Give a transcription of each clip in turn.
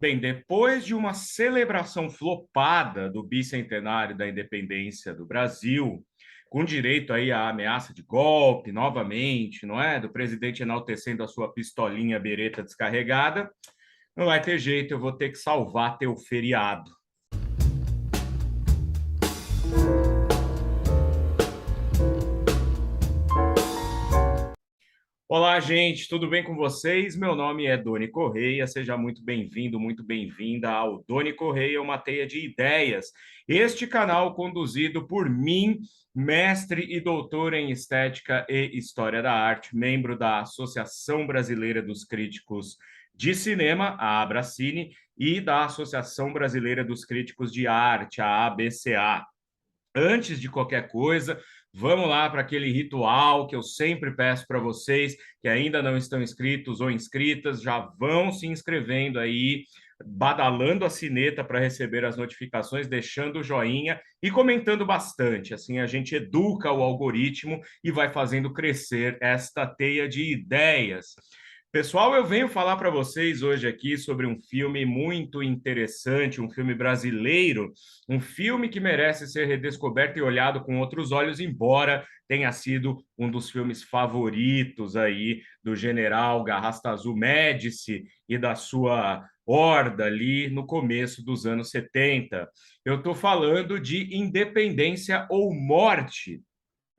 Bem, depois de uma celebração flopada do bicentenário da independência do Brasil, com direito aí à ameaça de golpe novamente, não é? Do presidente enaltecendo a sua pistolinha bereta descarregada, não vai ter jeito, eu vou ter que salvar teu feriado. Olá, gente, tudo bem com vocês? Meu nome é Doni Correia, seja muito bem-vindo, muito bem-vinda ao Doni Correia, uma teia de ideias. Este canal conduzido por mim, mestre e doutor em Estética e História da Arte, membro da Associação Brasileira dos Críticos de Cinema, a Abracine, e da Associação Brasileira dos Críticos de Arte, a ABCA. Antes de qualquer coisa, vamos lá para aquele ritual que eu sempre peço para vocês que ainda não estão inscritos ou inscritas, já vão se inscrevendo aí, badalando a sineta para receber as notificações, deixando o joinha e comentando bastante. Assim a gente educa o algoritmo e vai fazendo crescer esta teia de ideias. Pessoal, eu venho falar para vocês hoje aqui sobre um filme muito interessante, um filme brasileiro, um filme que merece ser redescoberto e olhado com outros olhos, embora tenha sido um dos filmes favoritos aí do general Garrastazu Médici e da sua horda ali no começo dos anos 70. Eu estou falando de Independência ou Morte,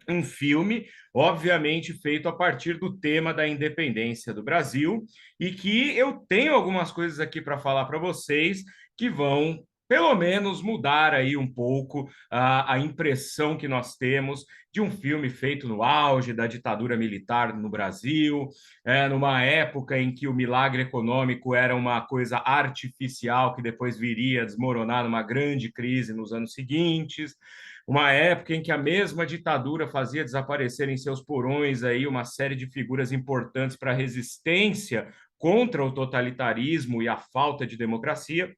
um filme, obviamente, feito a partir do tema da independência do Brasil, e que eu tenho algumas coisas aqui para falar para vocês que vão, pelo menos, mudar aí um pouco a impressão que nós temos de um filme feito no auge da ditadura militar no Brasil, numa época em que o milagre econômico era uma coisa artificial que depois viria a desmoronar numa grande crise nos anos seguintes, uma época em que a mesma ditadura fazia desaparecer em seus porões aí uma série de figuras importantes para a resistência contra o totalitarismo e a falta de democracia.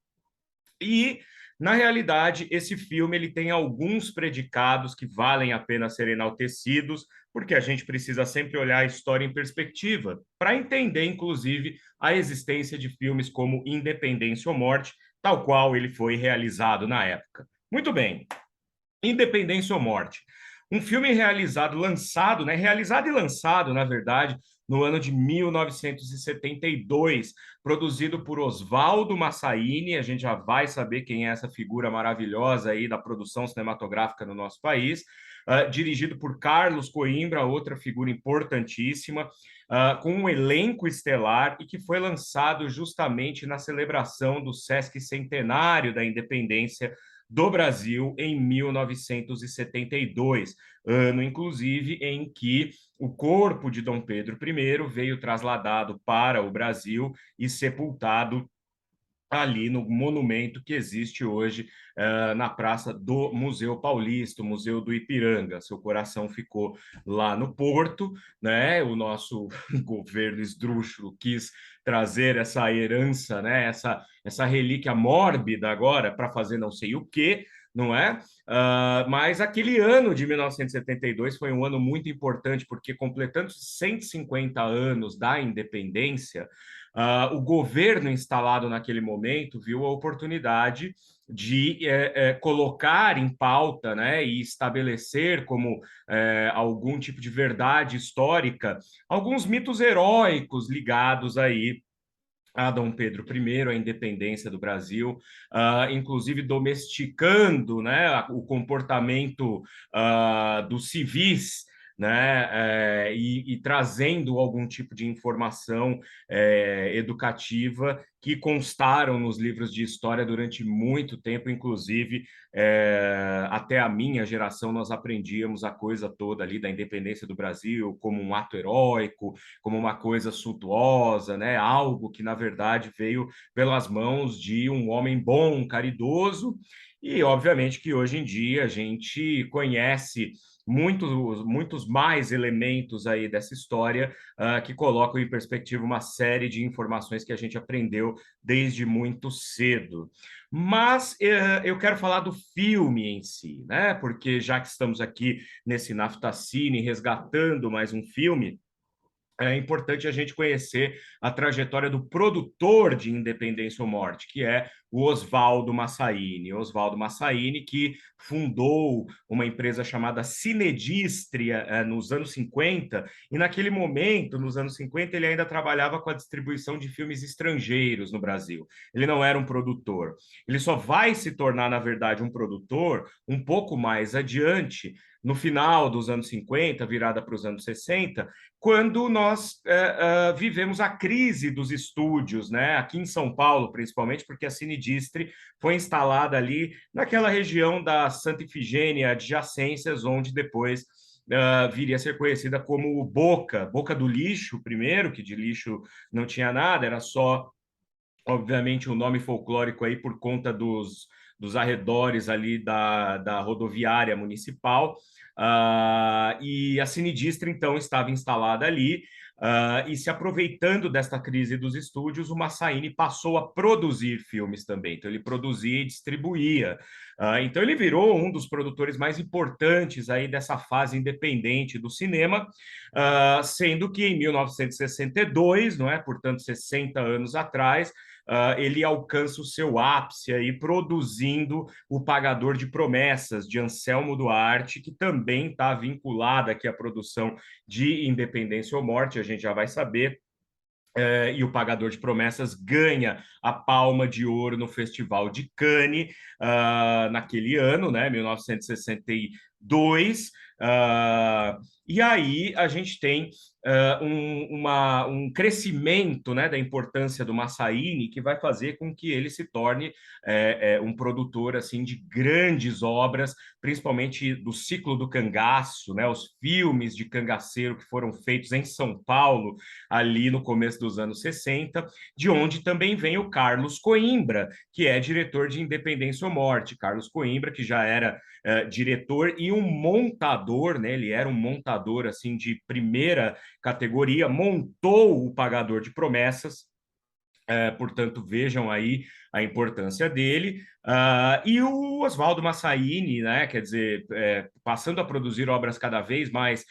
E, na realidade, esse filme ele tem alguns predicados que valem a pena serem enaltecidos, porque a gente precisa sempre olhar a história em perspectiva, para entender, inclusive, a existência de filmes como Independência ou Morte, tal qual ele foi realizado na época. Muito bem, Independência ou Morte. Um filme realizado, lançado, né? Realizado e lançado, na verdade, no ano de 1972, produzido por Oswaldo Massaini. A gente já vai saber quem é essa figura maravilhosa aí da produção cinematográfica no nosso país. Dirigido por Carlos Coimbra, outra figura importantíssima, com um elenco estelar e que foi lançado justamente na celebração do Sesc Centenário da Independência do Brasil em 1972, ano, inclusive, em que o corpo de Dom Pedro I veio trasladado para o Brasil e sepultado ali no monumento que existe hoje na Praça do Museu Paulista, o Museu do Ipiranga. Seu coração ficou lá no Porto, né? O nosso governo esdrúxulo quis trazer essa herança, né? Essa relíquia mórbida agora para fazer não sei o quê, não é? Mas aquele ano de 1972 foi um ano muito importante, porque completando 150 anos da independência, o governo instalado naquele momento viu a oportunidade de colocar em pauta, né, e estabelecer como algum tipo de verdade histórica alguns mitos heróicos ligados aí a Dom Pedro I, a independência do Brasil, inclusive domesticando, né, o comportamento dos civis, né, e trazendo algum tipo de informação educativa que constaram nos livros de história durante muito tempo, inclusive até a minha geração nós aprendíamos a coisa toda ali da independência do Brasil como um ato heróico, como uma coisa suntuosa, né? Algo que, na verdade, veio pelas mãos de um homem bom, caridoso, e, obviamente, que hoje em dia a gente conhece muitos mais elementos aí dessa história que colocam em perspectiva uma série de informações que a gente aprendeu desde muito cedo. Mas eu quero falar do filme em si, né? Porque já que estamos aqui nesse Naftacine resgatando mais um filme, é importante a gente conhecer a trajetória do produtor de Independência ou Morte, que é o Oswaldo Massaini. Oswaldo Massaini, que fundou uma empresa chamada Cinedistria nos anos 50, e naquele momento, nos anos 50, ele ainda trabalhava com a distribuição de filmes estrangeiros no Brasil. Ele não era um produtor. Ele só vai se tornar, na verdade, um produtor um pouco mais adiante, no final dos anos 50, virada para os anos 60, quando nós vivemos a crise dos estúdios, né? Aqui em São Paulo, principalmente, porque a Cinedistre foi instalada ali naquela região da Santa Ifigênia, adjacências, onde depois viria a ser conhecida como Boca, Boca do Lixo, primeiro, que de lixo não tinha nada, era só, obviamente, um nome folclórico aí por conta dos arredores ali da rodoviária municipal. E a Cinedistra, então, estava instalada ali. E se aproveitando desta crise dos estúdios, o Massaini passou a produzir filmes também. Então, ele produzia e distribuía. Então, ele virou um dos produtores mais importantes aí dessa fase independente do cinema, sendo que em 1962, não é? Portanto, 60 anos atrás, ele alcança o seu ápice aí produzindo O Pagador de Promessas, de Anselmo Duarte, que também está vinculada aqui à produção de Independência ou Morte, a gente já vai saber. E o Pagador de Promessas ganha a Palma de Ouro no Festival de Cannes naquele ano, né, 1962. E aí a gente tem um crescimento, né, da importância do Massaini, que vai fazer com que ele se torne um produtor assim de grandes obras, principalmente do ciclo do cangaço, né, os filmes de cangaceiro que foram feitos em São Paulo ali no começo dos anos 60, de onde também vem o Carlos Coimbra, que é diretor de Independência ou Morte. Carlos Coimbra, que já era diretor e um montador, né? Ele era um montador assim de primeira categoria, montou o Pagador de Promessas. Portanto, vejam aí a importância dele. E o Oswaldo Massaini, né, quer dizer, passando a produzir obras cada vez mais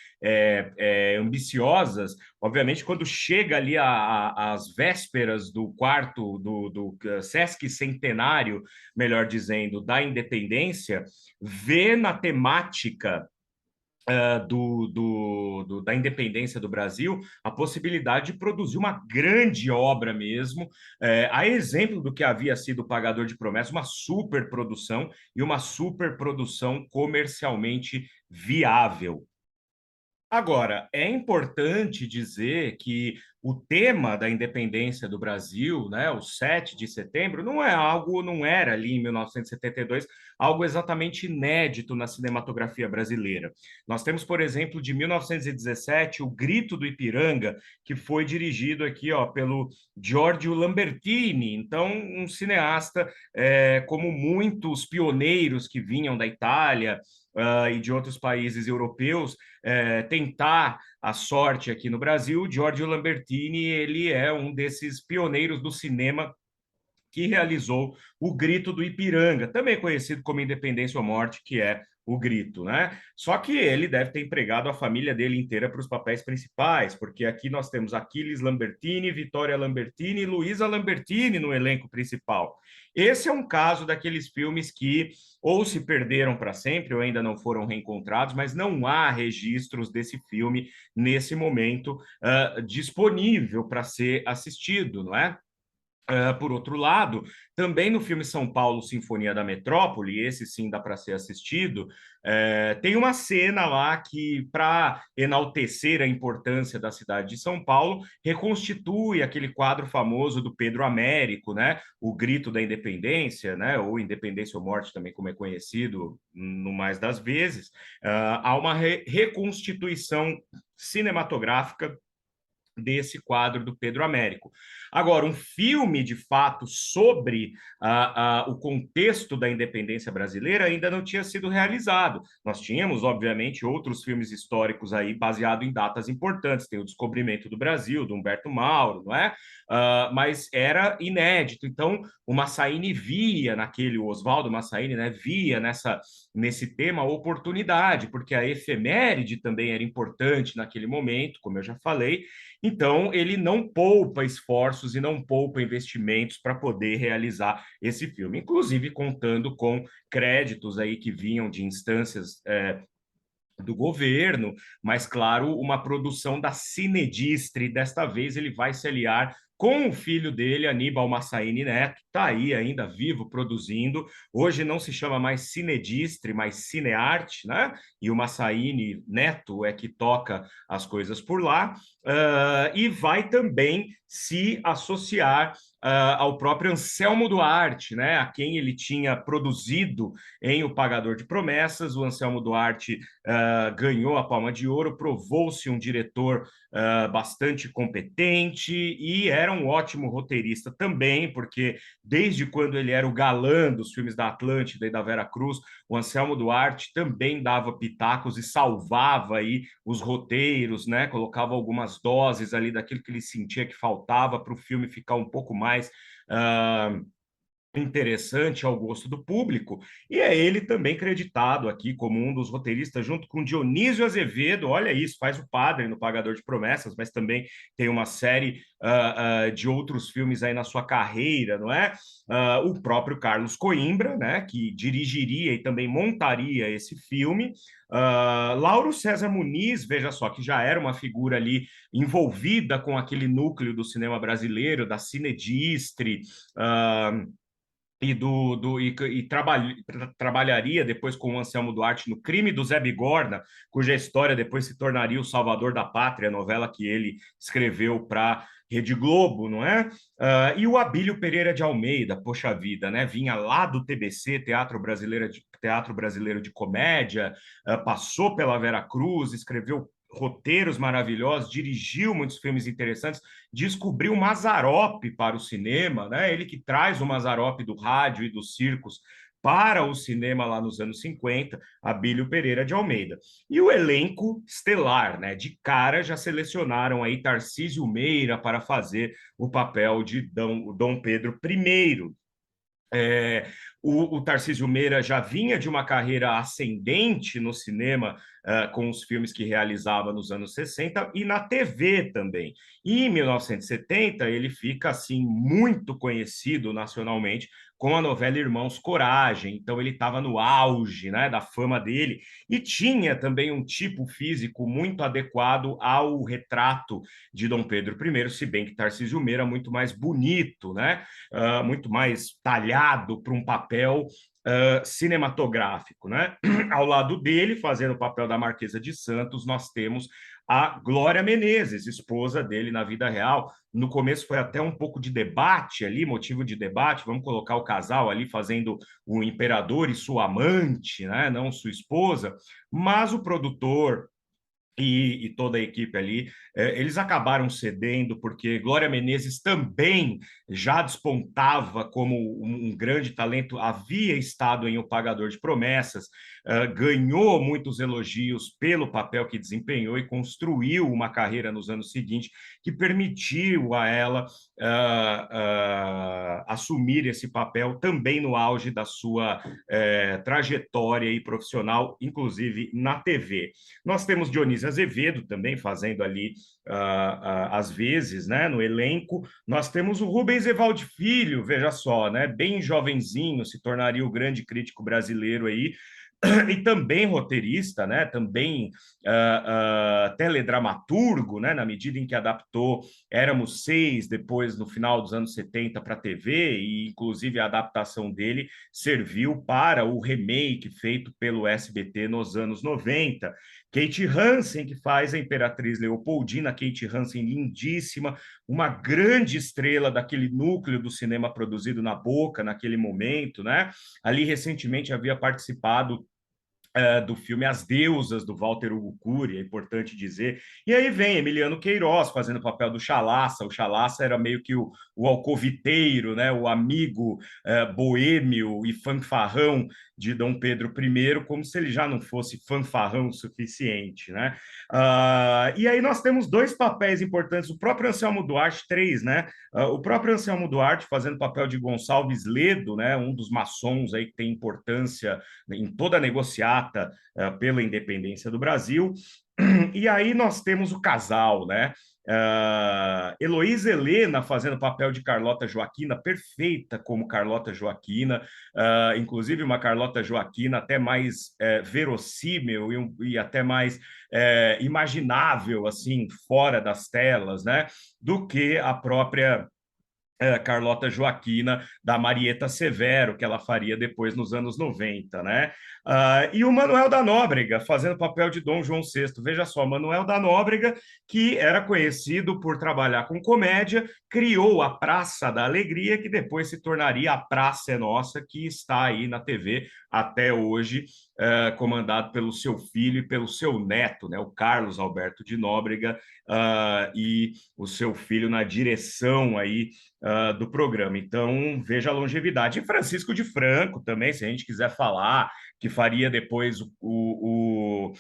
ambiciosas, obviamente, quando chega ali às vésperas do quarto, do Sesc Centenário, melhor dizendo, da independência, vê na temática da independência do Brasil, a possibilidade de produzir uma grande obra mesmo, a exemplo do que havia sido o Pagador de Promessas, uma superprodução e uma superprodução comercialmente viável. Agora, é importante dizer que o tema da independência do Brasil, né, o 7 de setembro, não era ali em 1972, algo exatamente inédito na cinematografia brasileira. Nós temos, por exemplo, de 1917, O Grito do Ipiranga, que foi dirigido aqui, ó, pelo Giorgio Lambertini, então um cineasta como muitos pioneiros que vinham da Itália, e de outros países europeus, tentar a sorte aqui no Brasil. Giorgio Lambertini, ele é um desses pioneiros do cinema que realizou O Grito do Ipiranga, também conhecido como Independência ou Morte, que é O Grito, né? Só que ele deve ter empregado a família dele inteira para os papéis principais, porque aqui nós temos Aquiles Lambertini, Vitória Lambertini e Luísa Lambertini no elenco principal. Esse é um caso daqueles filmes que ou se perderam para sempre ou ainda não foram reencontrados, mas não há registros desse filme nesse momento disponível para ser assistido, não é? Por outro lado, também no filme São Paulo, Sinfonia da Metrópole, esse sim dá para ser assistido, tem uma cena lá que, para enaltecer a importância da cidade de São Paulo, reconstitui aquele quadro famoso do Pedro Américo, né? O Grito da Independência, né? Ou Independência ou Morte, também como é conhecido no mais das vezes. Há uma reconstituição cinematográfica desse quadro do Pedro Américo. Agora, um filme, de fato, sobre o contexto da independência brasileira ainda não tinha sido realizado. Nós tínhamos, obviamente, outros filmes históricos aí baseados em datas importantes. Tem o Descobrimento do Brasil, do Humberto Mauro, não é? Mas era inédito. Então, o Massaini via naquele, o Oswaldo Massaini, né, via nesse tema a oportunidade, porque a efeméride também era importante naquele momento, como eu já falei, Então, ele não poupa esforços e não poupa investimentos para poder realizar esse filme, inclusive contando com créditos aí que vinham de instâncias do governo, mas, claro, uma produção da Cinedistre. Desta vez ele vai se aliar com o filho dele, Aníbal Massaíni Neto, está aí ainda vivo produzindo. Hoje não se chama mais Cinedistre, mas Cinearte, né? E o Massaíni Neto é que toca as coisas por lá. E vai também se associar ao próprio Anselmo Duarte, né? A quem ele tinha produzido em O Pagador de Promessas. O Anselmo Duarte ganhou a Palma de Ouro, provou-se um diretor bastante competente e era um ótimo roteirista também, porque desde quando ele era o galã dos filmes da Atlântida e da Vera Cruz, o Anselmo Duarte também dava pitacos e salvava aí os roteiros, né? Colocava algumas doses ali daquilo que ele sentia que faltava para o filme ficar um pouco mais interessante ao gosto do público, e é ele também creditado aqui como um dos roteiristas, junto com Dionísio Azevedo. Olha isso, faz o padre no Pagador de Promessas, mas também tem uma série de outros filmes aí na sua carreira, não é? O próprio Carlos Coimbra, né, que dirigiria e também montaria esse filme. Lauro César Muniz, veja só, que já era uma figura ali envolvida com aquele núcleo do cinema brasileiro, da Cinedistre, trabalharia depois com o Anselmo Duarte no Crime do Zé Bigorna, cuja história depois se tornaria O Salvador da Pátria, novela que ele escreveu para Rede Globo, não é? E o Abílio Pereira de Almeida, poxa vida, né? Vinha lá do TBC, Teatro Brasileiro de Comédia, passou pela Vera Cruz, escreveu roteiros maravilhosos, dirigiu muitos filmes interessantes, descobriu Mazzaropi para o cinema, né? Ele que traz o Mazzaropi do rádio e dos circos para o cinema lá nos anos 50, Abílio Pereira de Almeida. E o elenco estelar, né? De cara já selecionaram aí Tarcísio Meira para fazer o papel de Dom Pedro I. É, o Tarcísio Meira já vinha de uma carreira ascendente no cinema, com os filmes que realizava nos anos 60 e na TV também. E em 1970 ele fica assim muito conhecido nacionalmente com a novela Irmãos Coragem. Então ele estava no auge, né, da fama dele e tinha também um tipo físico muito adequado ao retrato de Dom Pedro I, se bem que Tarcísio Meira é muito mais bonito, né? Muito mais talhado para um papel cinematográfico, né? Ao lado dele, fazendo o papel da Marquesa de Santos, nós temos a Glória Menezes, esposa dele na vida real. No começo foi até um pouco de debate ali, motivo de debate, vamos colocar o casal ali fazendo o imperador e sua amante, né? Não sua esposa, mas o produtor e toda a equipe ali, eles acabaram cedendo porque Glória Menezes também já despontava como um grande talento, havia estado em O Pagador de Promessas, ganhou muitos elogios pelo papel que desempenhou e construiu uma carreira nos anos seguintes que permitiu a ela assumir esse papel também no auge da sua trajetória e profissional, inclusive na TV. Nós temos Dionísio Azevedo também fazendo ali às vezes, né, no elenco. Nós temos o Rubens Evaldo Filho, veja só, né, bem jovenzinho, se tornaria o grande crítico brasileiro aí, e também roteirista, né? Também teledramaturgo, né? Na medida em que adaptou Éramos Seis, depois no final dos anos 70 para a TV, e inclusive a adaptação dele serviu para o remake feito pelo SBT nos anos 90. Kate Hansen, que faz a Imperatriz Leopoldina, Kate Hansen lindíssima, uma grande estrela daquele núcleo do cinema produzido na Boca naquele momento, né? Ali recentemente havia participado do filme As Deusas, do Walter Hugo Cury, é importante dizer. E aí vem Emiliano Queiroz fazendo o papel do Chalaça. O Chalaça era meio que o alcoviteiro, né? O amigo boêmio e fanfarrão de Dom Pedro I, como se ele já não fosse fanfarrão o suficiente, né? E aí nós temos dois papéis importantes, o próprio Anselmo Duarte, três, né? O próprio Anselmo Duarte fazendo o papel de Gonçalves Ledo, né? Um dos maçons aí que tem importância em toda a negociata pela independência do Brasil. E aí nós temos o casal, né? Heloísa Helena fazendo papel de Carlota Joaquina, perfeita como Carlota Joaquina, inclusive uma Carlota Joaquina até mais verossímil e até mais imaginável, assim, fora das telas, né, do que a própria Carlota Joaquina, da Marieta Severo, que ela faria depois nos anos 90, né? E o Manuel da Nóbrega, fazendo papel de Dom João VI. Veja só, Manuel da Nóbrega, que era conhecido por trabalhar com comédia, criou a Praça da Alegria, que depois se tornaria a Praça é Nossa, que está aí na TV até hoje, comandado pelo seu filho e pelo seu neto, né? O Carlos Alberto de Nóbrega, e o seu filho na direção aí do programa. Então, veja a longevidade. E Francisco de Franco também, se a gente quiser falar, que faria depois o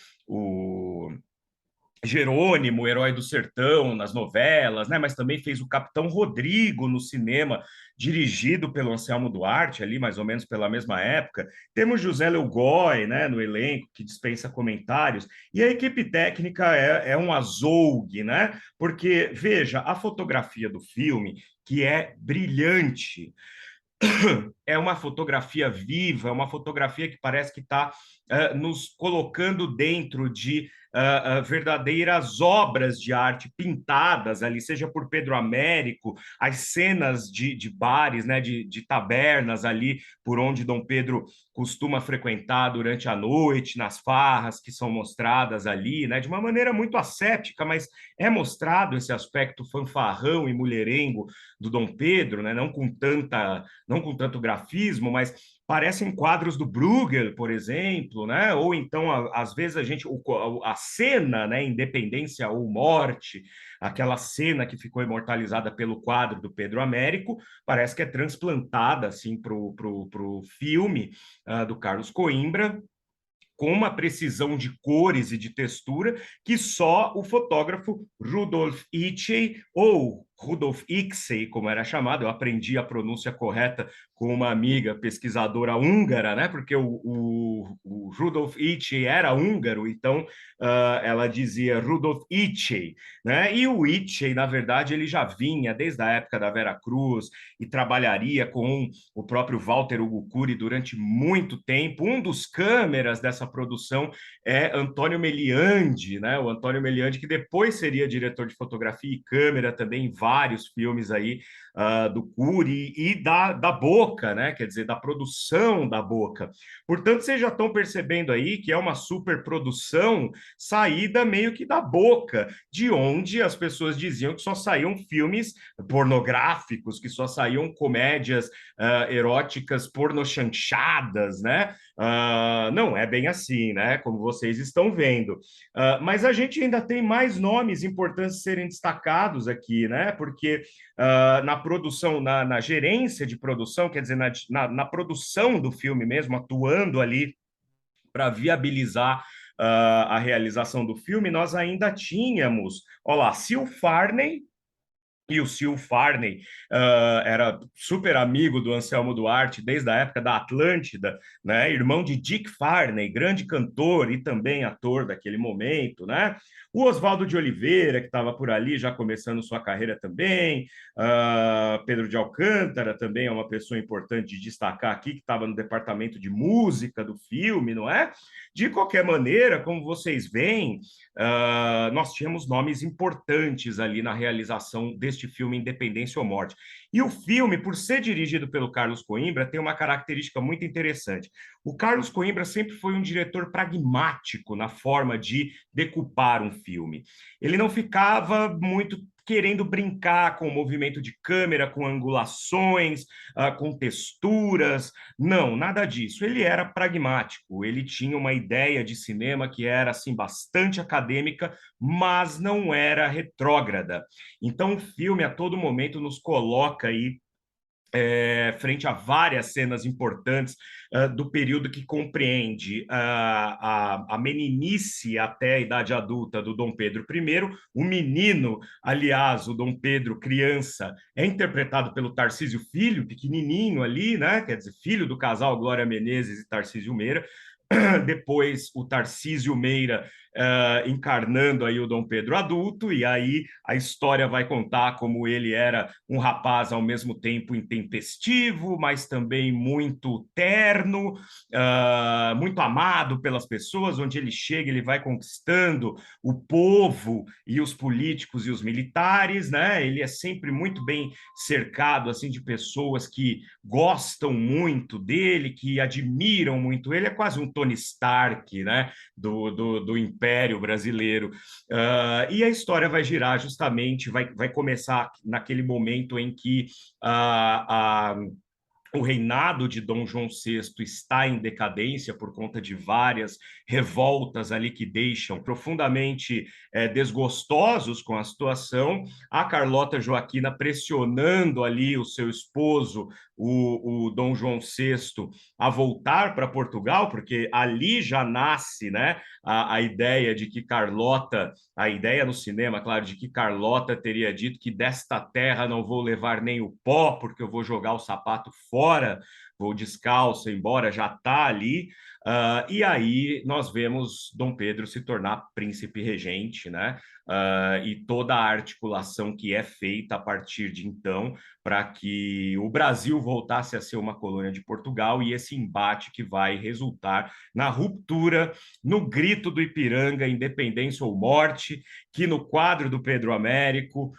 Jerônimo, o Herói do Sertão, nas novelas, né? Mas também fez o Capitão Rodrigo no cinema, dirigido pelo Anselmo Duarte, ali mais ou menos pela mesma época. Temos José Leugoy, né, no elenco, que dispensa comentários. E a equipe técnica é um azougue, né? Porque, veja, a fotografia do filme, que é brilhante, é uma fotografia viva, é uma fotografia que parece que está nos colocando dentro de verdadeiras obras de arte pintadas ali, seja por Pedro Américo, as cenas de bares, né, de tabernas ali, por onde Dom Pedro costuma frequentar durante a noite, nas farras que são mostradas ali, né, de uma maneira muito ascética, mas é mostrado esse aspecto fanfarrão e mulherengo do Dom Pedro, né, não com tanto grafismo, mas parecem quadros do Bruegel, por exemplo, né? Ou então, às vezes, a cena, né? Independência ou Morte, aquela cena que ficou imortalizada pelo quadro do Pedro Américo, parece que é transplantada assim para o filme do Carlos Coimbra, com uma precisão de cores e de textura que só o fotógrafo Rudolf Itchey, ou Rudolf Ixey, como era chamado, eu aprendi a pronúncia correta com uma amiga pesquisadora húngara, né? Porque o Rudolf Itchey era húngaro, então ela dizia Rudolf Itchey, né? E o Itchey, na verdade, ele já vinha desde a época da Vera Cruz e trabalharia com o próprio Walter Hugo Cury durante muito tempo. Um dos câmeras dessa produção é Antônio Meliandi, né? O Antônio Meliandi, que depois seria diretor de fotografia e câmera também em vários filmes aí do Cury e da Boca, né? Quer dizer, da produção da Boca. Portanto, vocês já estão percebendo aí que é uma superprodução saída meio que da Boca, de onde as pessoas diziam que só saíam filmes pornográficos, que só saíam comédias eróticas pornochanchadas, né? Não é bem assim, né? Como vocês estão vendo. Mas a gente ainda tem mais nomes importantes a serem destacados aqui, né? Porque na produção, na gerência de produção, quer dizer, na produção do filme mesmo, atuando ali para viabilizar a realização do filme, nós ainda tínhamos, olá, Sil Farney, e o Sil Farney era super amigo do Anselmo Duarte desde a época da Atlântida, né? Irmão de Dick Farney, grande cantor e também ator daquele momento, né? O Oswaldo de Oliveira, que estava por ali já começando sua carreira também, Pedro de Alcântara também é uma pessoa importante de destacar aqui, que estava no departamento de música do filme, não é? De qualquer maneira, como vocês veem, nós tínhamos nomes importantes ali na realização deste filme Independência ou Morte. E o filme, por ser dirigido pelo Carlos Coimbra, tem uma característica muito interessante. O Carlos Coimbra sempre foi um diretor pragmático na forma de decupar um filme. Ele não ficava muito querendo brincar com o movimento de câmera, com angulações, com texturas. Não, nada disso. Ele era pragmático, ele tinha uma ideia de cinema que era assim bastante acadêmica, mas não era retrógrada. Então o filme a todo momento nos coloca aí frente a várias cenas importantes do período que compreende a meninice até a idade adulta do Dom Pedro I. O menino, aliás, o Dom Pedro criança, é interpretado pelo Tarcísio Filho, pequenininho ali, né? Quer dizer, filho do casal Glória Menezes e Tarcísio Meira. Depois, o Tarcísio Meira encarnando aí o Dom Pedro adulto, e aí a história vai contar como ele era um rapaz ao mesmo tempo intempestivo, mas também muito terno, muito amado pelas pessoas. Onde ele chega, ele vai conquistando o povo e os políticos e os militares, né? Ele é sempre muito bem cercado assim de pessoas que gostam muito dele, que admiram muito ele. É quase um Tony Stark, né? Do Império Brasileiro. E a história vai girar justamente, vai começar naquele momento em que o reinado de Dom João VI está em decadência por conta de várias revoltas ali que deixam profundamente desgostosos com a situação. A Carlota Joaquina pressionando ali o seu esposo, o Dom João VI, a voltar para Portugal, porque ali já nasce, né, a ideia de que Carlota, a ideia no cinema, claro, de que Carlota teria dito que desta terra não vou levar nem o pó, porque eu vou jogar o sapato fora, vou descalço, embora já está ali. E aí nós vemos Dom Pedro se tornar príncipe regente, né? E toda a articulação que é feita a partir de então para que o Brasil voltasse a ser uma colônia de Portugal, e esse embate que vai resultar na ruptura, no grito do Ipiranga, independência ou morte, que no quadro do Pedro Américo,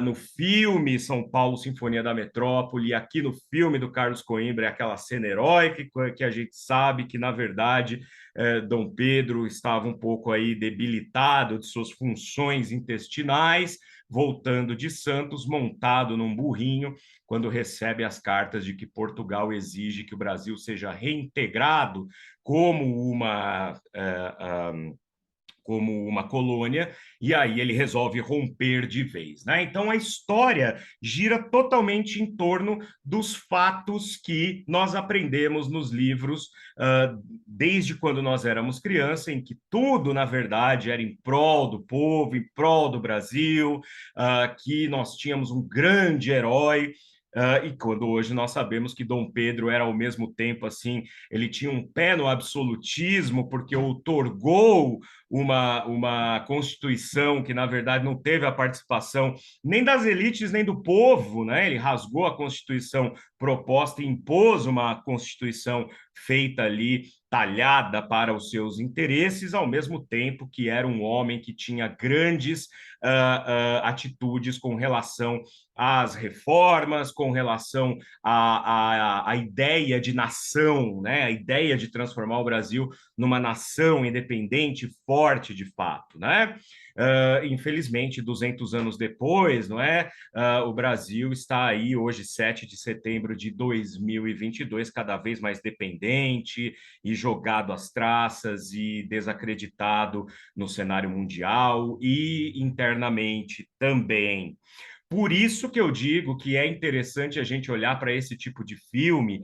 no filme São Paulo, Sinfonia da Metrópole, aqui no filme do Carlos Coimbra, é aquela cena heróica que a gente sabe que, na verdade, Dom Pedro estava um pouco aí debilitado de suas funções intestinais, voltando de Santos, montado num burrinho, quando recebe as cartas de que Portugal exige que o Brasil seja reintegrado como uma colônia, e aí ele resolve romper de vez, né? Então a história gira totalmente em torno dos fatos que nós aprendemos nos livros desde quando nós éramos criança, em que tudo, na verdade, era em prol do povo, em prol do Brasil, que nós tínhamos um grande herói. E quando hoje nós sabemos que Dom Pedro era ao mesmo tempo assim, ele tinha um pé no absolutismo, porque outorgou uma constituição que, na verdade, não teve a participação nem das elites nem do povo, né? Ele rasgou a constituição proposta e impôs uma constituição feita ali, talhada para os seus interesses, ao mesmo tempo que era um homem que tinha grandes atitudes com relação às reformas, com relação à ideia de nação, né? A ideia de transformar o Brasil numa nação independente, forte de fato, né? Infelizmente, 200 anos depois, não é? O Brasil está aí hoje, 7 de setembro de 2022, cada vez mais dependente e jogado às traças e desacreditado no cenário mundial e internamente também. Por isso que eu digo que é interessante a gente olhar para esse tipo de filme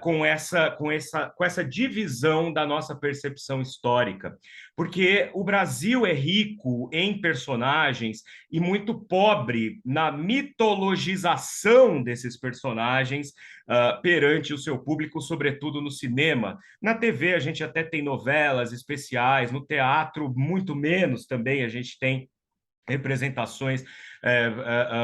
com essa divisão da nossa percepção histórica, porque o Brasil é rico em personagens e muito pobre na mitologização desses personagens perante o seu público, sobretudo no cinema. Na TV a gente até tem novelas especiais, no teatro muito menos também a gente tem representações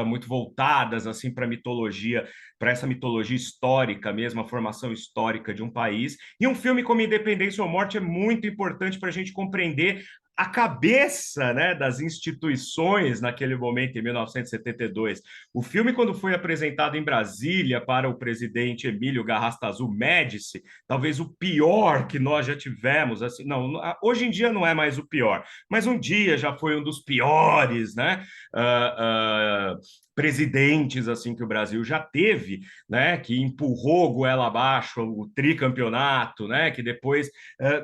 muito voltadas assim para mitologia, para essa mitologia histórica mesmo, a formação histórica de um país. E um filme como Independência ou Morte é muito importante para a gente compreender a cabeça, né, das instituições naquele momento, em 1972. O filme, quando foi apresentado em Brasília para o presidente Emílio Garrastazu Médici, talvez o pior que nós já tivemos, assim, não, hoje em dia não é mais o pior, mas um dia já foi um dos piores, né? Presidentes assim que o Brasil já teve, né, que empurrou goela abaixo o tricampeonato, né, que depois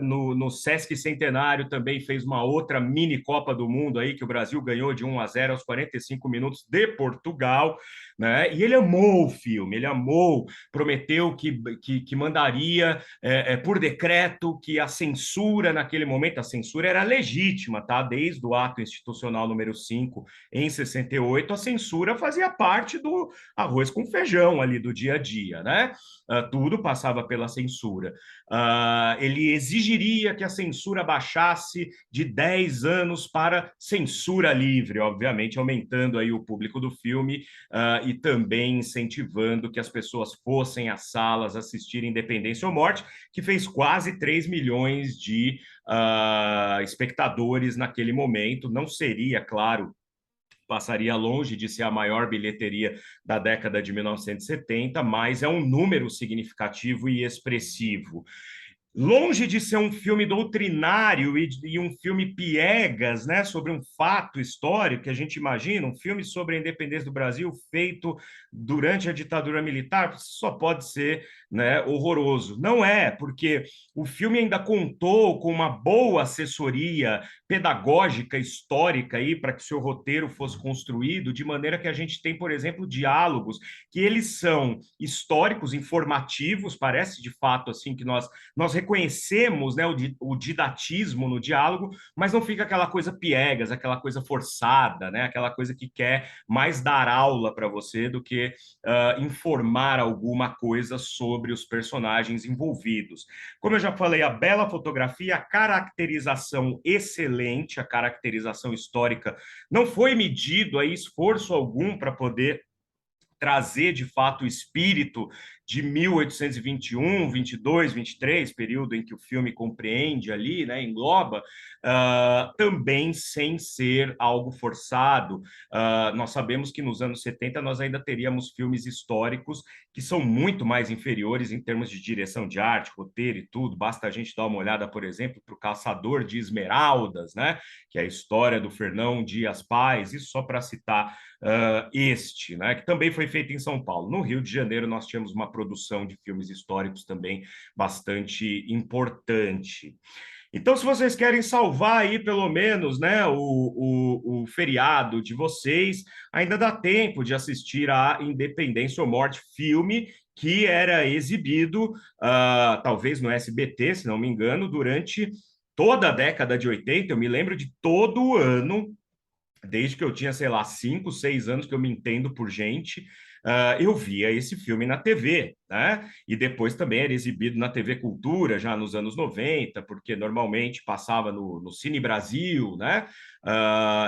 no Sesc Centenário também fez uma outra mini Copa do Mundo aí que o Brasil ganhou de 1-0 aos 45 minutos de Portugal. né? E ele amou o filme, ele amou, prometeu que mandaria por decreto que a censura naquele momento, a censura era legítima, tá? Desde o ato institucional número 5 em 68, a censura fazia parte do arroz com feijão ali do dia a dia, né? Tudo passava pela censura. Ele exigiria que a censura baixasse de 10 anos para censura livre, obviamente aumentando aí o público do filme e também incentivando que as pessoas fossem às salas assistir Independência ou Morte, que fez quase 3 milhões de espectadores naquele momento. Não seria, claro, passaria longe de ser a maior bilheteria da década de 1970, mas é um número significativo e expressivo. Longe de ser um filme doutrinário e um filme piegas, né, sobre um fato histórico que a gente imagina, um filme sobre a independência do Brasil feito durante a ditadura militar, só pode ser, né, horroroso. Não é, porque o filme ainda contou com uma boa assessoria pedagógica, histórica aí para que o seu roteiro fosse construído, de maneira que a gente tem, por exemplo, diálogos que eles são históricos, informativos, parece de fato assim que nós reconhecemos, né, o didatismo no diálogo, mas não fica aquela coisa piegas, aquela coisa forçada, né, aquela coisa que quer mais dar aula para você do que informar alguma coisa sobre os personagens envolvidos. Como eu já falei, a bela fotografia, a caracterização excelente, a caracterização histórica, não foi medido aí esforço algum para poder trazer de fato o espírito de 1821, 22, 23, período em que o filme compreende ali, né, engloba, também sem ser algo forçado. Nós sabemos que nos anos 70 nós ainda teríamos filmes históricos que são muito mais inferiores em termos de direção de arte, roteiro e tudo. Basta a gente dar uma olhada, por exemplo, para o Caçador de Esmeraldas, né, que é a história do Fernão Dias Pais, isso só para citar né, que também foi feito em São Paulo. No Rio de Janeiro, nós tínhamos uma produção de filmes históricos também bastante importante. Então, se vocês querem salvar aí, pelo menos, né, o feriado de vocês, ainda dá tempo de assistir a Independência ou Morte, filme que era exibido, talvez no SBT, se não me engano, durante toda a década de 80. Eu me lembro de todo ano, desde que eu tinha, sei lá, 5, 6 anos que eu me entendo por gente, eu via esse filme na TV, né? E depois também era exibido na TV Cultura, já nos anos 90, porque normalmente passava no Cine Brasil, né?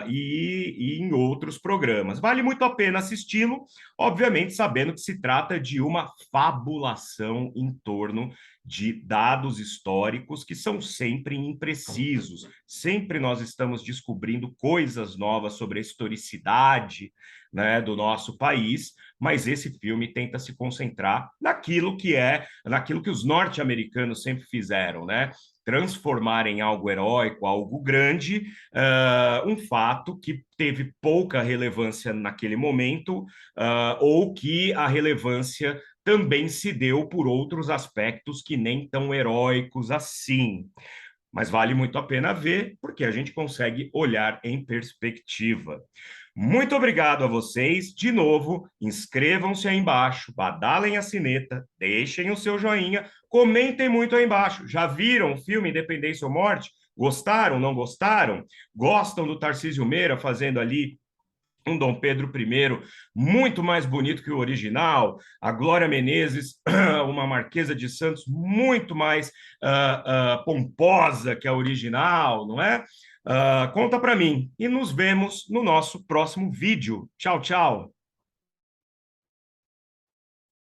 E em outros programas. Vale muito a pena assisti-lo, obviamente sabendo que se trata de uma fabulação em torno de dados históricos que são sempre imprecisos. Sempre nós estamos descobrindo coisas novas sobre a historicidade, né, do nosso país, mas esse filme tenta se concentrar naquilo que os norte-americanos sempre fizeram, né? Transformar em algo heróico, algo grande, um fato que teve pouca relevância naquele momento, ou que a relevância também se deu por outros aspectos que nem tão heróicos assim. Mas vale muito a pena ver, porque a gente consegue olhar em perspectiva. Muito obrigado a vocês. De novo, inscrevam-se aí embaixo, badalem a sineta, deixem o seu joinha, comentem muito aí embaixo. Já viram o filme Independência ou Morte? Gostaram, não gostaram? Gostam do Tarcísio Meira fazendo ali um Dom Pedro I muito mais bonito que o original, a Glória Menezes, uma Marquesa de Santos muito mais pomposa que a original, não é? Conta para mim e nos vemos no nosso próximo vídeo. Tchau, tchau.